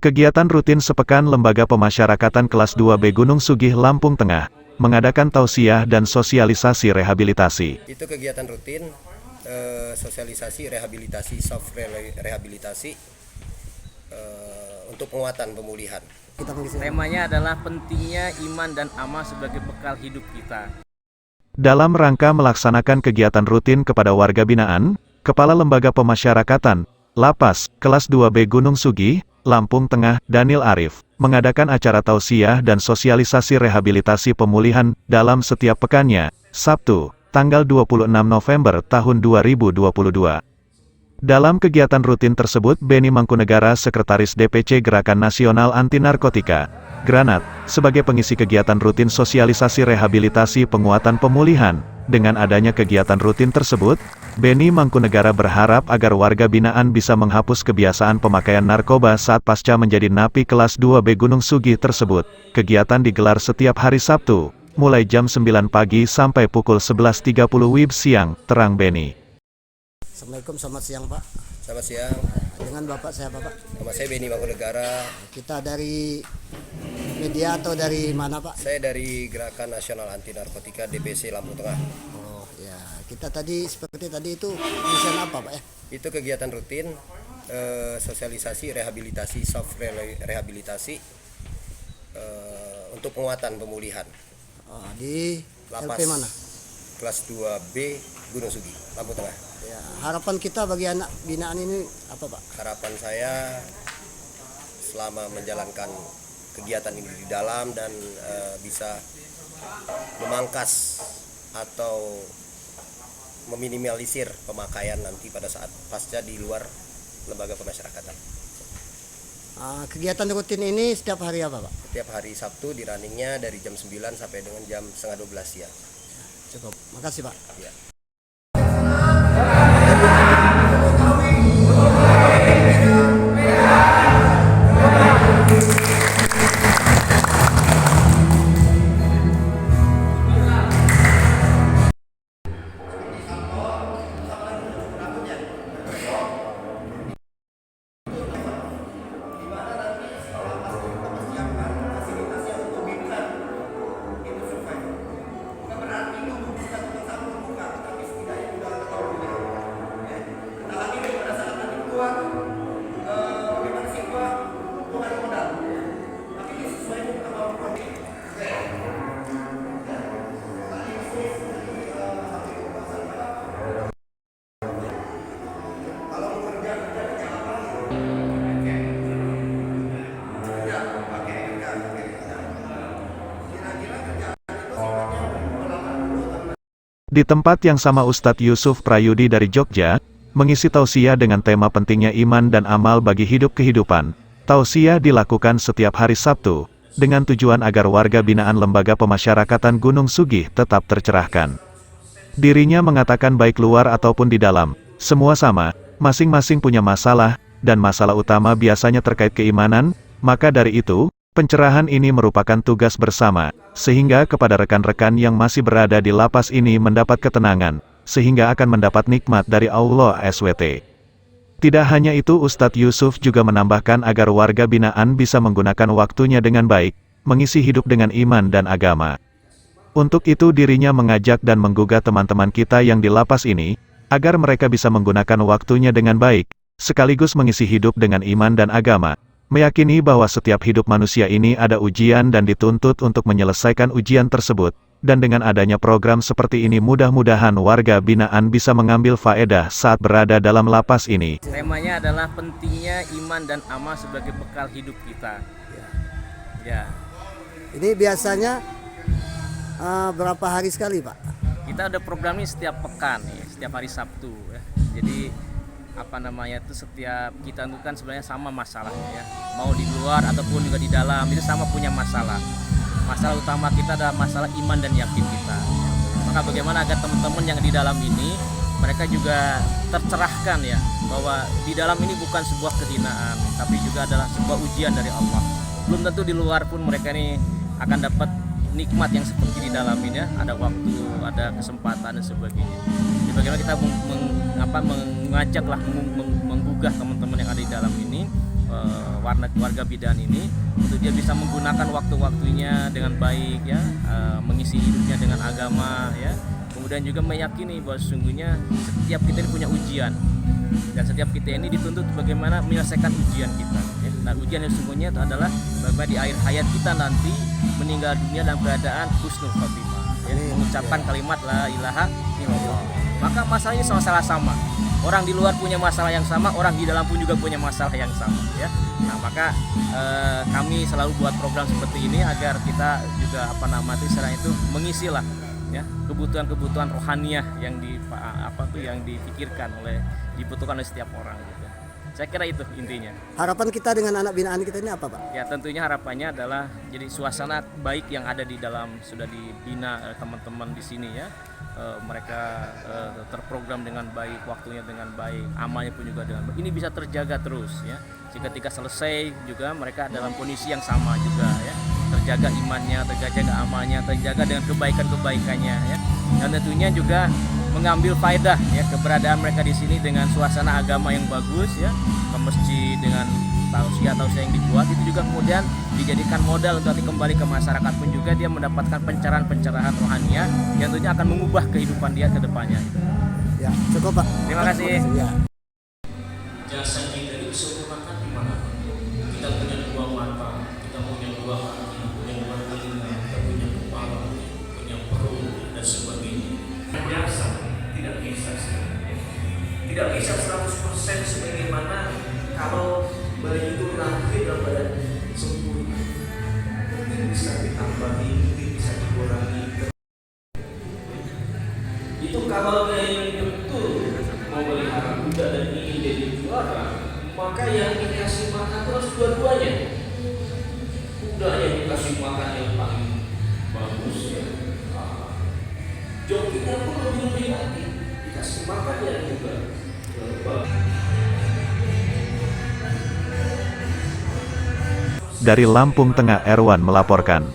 Kegiatan rutin sepekan Lembaga Pemasyarakatan Kelas 2B Gunung Sugih, Lampung Tengah, mengadakan tausiah dan sosialisasi rehabilitasi. Itu kegiatan rutin, sosialisasi, rehabilitasi, soft rehabilitasi untuk penguatan pemulihan. Temanya adalah pentingnya iman dan amal sebagai bekal hidup kita. Dalam rangka melaksanakan kegiatan rutin kepada warga binaan, Kepala Lembaga Pemasyarakatan, Lapas, Kelas 2B Gunung Sugih, Lampung Tengah, Daniel Arif, mengadakan acara tausiah dan sosialisasi rehabilitasi pemulihan dalam setiap pekannya, Sabtu, tanggal 26 November tahun 2022. Dalam kegiatan rutin tersebut, Beni Mangkunegara, Sekretaris DPC Gerakan Nasional Anti Narkotika, Granat, sebagai pengisi kegiatan rutin sosialisasi rehabilitasi penguatan pemulihan. Dengan adanya kegiatan rutin tersebut, Beni Mangkunegara berharap agar warga binaan bisa menghapus kebiasaan pemakaian narkoba saat pasca menjadi napi kelas 2B Gunung Sugih tersebut. Kegiatan digelar setiap hari Sabtu, mulai jam 9 pagi sampai pukul 11.30 WIB siang, terang Beni. Assalamualaikum, selamat siang Pak. Selamat siang. Dengan Bapak siapa Pak? Nama saya Beni Mangkunegara. Kita dari media atau dari mana Pak? Saya dari Gerakan Nasional Anti Narkotika DPC Lampung Tengah. Oh ya, kita tadi seperti tadi itu tulisan apa Pak ya? Itu kegiatan rutin, sosialisasi, rehabilitasi, soft rehabilitasi untuk penguatan pemulihan. Di Lapas LP mana? Kelas 2B Gunung Sugih, Lampung Tengah. Ya, harapan kita bagi anak binaan ini apa Pak? Harapan saya selama menjalankan kegiatan ini di dalam dan bisa memangkas atau meminimalisir pemakaian nanti pada saat pasca di luar lembaga pemasyarakatan. Kegiatan rutin ini setiap hari apa Pak? Setiap hari Sabtu di runningnya dari jam 9 sampai dengan jam setengah 12 siang. Cukup, makasih Pak. Ya. Di tempat yang sama Ustadz Yusuf Prayudi dari Jogja, mengisi tausiah dengan tema pentingnya iman dan amal bagi hidup kehidupan. Tausiah dilakukan setiap hari Sabtu, dengan tujuan agar warga binaan Lembaga Pemasyarakatan Gunung Sugih tetap tercerahkan. Dirinya mengatakan baik luar ataupun di dalam, semua sama, masing-masing punya masalah, dan masalah utama biasanya terkait keimanan, maka dari itu, pencerahan ini merupakan tugas bersama, sehingga kepada rekan-rekan yang masih berada di lapas ini mendapat ketenangan, sehingga akan mendapat nikmat dari Allah SWT. Tidak hanya itu, Ustadz Yusuf juga menambahkan agar warga binaan bisa menggunakan waktunya dengan baik, mengisi hidup dengan iman dan agama. Untuk itu dirinya mengajak dan menggugah teman-teman kita yang di lapas ini, agar mereka bisa menggunakan waktunya dengan baik, sekaligus mengisi hidup dengan iman dan agama. Meyakini bahwa setiap hidup manusia ini ada ujian dan dituntut untuk menyelesaikan ujian tersebut, dan dengan adanya program seperti ini mudah-mudahan warga binaan bisa mengambil faedah saat berada dalam lapas ini. Temanya adalah pentingnya iman dan amal sebagai bekal hidup kita. Ya. Ini biasanya berapa hari sekali Pak? Kita ada program ini setiap pekan, ya, setiap hari Sabtu. Ya. Jadi setiap kita itu kan sebenarnya sama masalahnya ya, mau di luar ataupun juga di dalam itu sama punya masalah. Masalah utama kita adalah masalah iman dan yakin kita. Maka bagaimana agar teman-teman yang di dalam ini mereka juga tercerahkan ya, bahwa di dalam ini bukan sebuah kehinaan, tapi juga adalah sebuah ujian dari Allah. Belum tentu di luar pun mereka ini akan dapat nikmat yang seperti di dalam ini ya, ada waktu, ada kesempatan dan sebagainya. Jadi bagaimana kita mengajaklah, menggugah teman-teman yang ada di dalam ini warga bidan ini untuk dia bisa menggunakan waktu-waktunya dengan baik ya, mengisi hidupnya dengan agama ya. Kemudian juga meyakini bahwa sesungguhnya setiap kita ini punya ujian dan setiap kita ini dituntut bagaimana menyelesaikan ujian kita ya. Nah, ujian yang sesungguhnya itu adalah bagaimana di akhir hayat kita nanti meninggal dunia dalam keadaan husnul khotimah ya, mengucapkan kalimat la ilaha illallah. Maka masalahnya sama. Orang di luar punya masalah yang sama, orang di dalam pun juga punya masalah yang sama ya. Nah, maka kami selalu buat program seperti ini agar kita juga itu mengisilah ya kebutuhan rohaniah yang difikirkan dibutuhkan oleh setiap orang gitu. Saya kira itu intinya. Harapan kita dengan anak binaan kita ini apa, Pak? Ya, tentunya harapannya adalah jadi suasana baik yang ada di dalam sudah dibina teman-teman di sini ya. Mereka terprogram dengan baik, waktunya dengan baik, amalnya pun juga dengan baik. Ini bisa terjaga terus ya. Jika ketika selesai juga mereka dalam kondisi yang sama juga ya. Terjaga imannya, terjaga amalnya, terjaga dengan kebaikan-kebaikannya ya. Dan tentunya juga mengambil faedah ya keberadaan mereka di sini dengan suasana agama yang bagus ya, ke masjid dengan tausiah yang dibuat itu juga kemudian dijadikan modal untuk nanti kembali ke masyarakat pun juga dia mendapatkan pencerahan rohaniah yang tentunya akan mengubah kehidupan dia ke depannya. Ya, cukup, Pak. Terima kasih. Ya. Jasa kita disempurnakan di mana? Kita punya dua mata, kita punya dua kaki, punya dua telinga, kita punya kepala, punya perut dan sebagainya. Biasa tidak bisa 100% sebagaimana kalau bayi itu lahir dalam badan sempurna. Mungkin bisa ditambahi, mungkin bisa dikurangi. Itu kalau yang betul mau melihara kuda dan ingin jadi juara, maka yang dikasih makan harus dua-duanya. Kuda yang dikasih makan yang paling bagus ya. Jokinya pun lebih lagi dikasih makan yang juga bagus. Dari Lampung Tengah, Erwan melaporkan.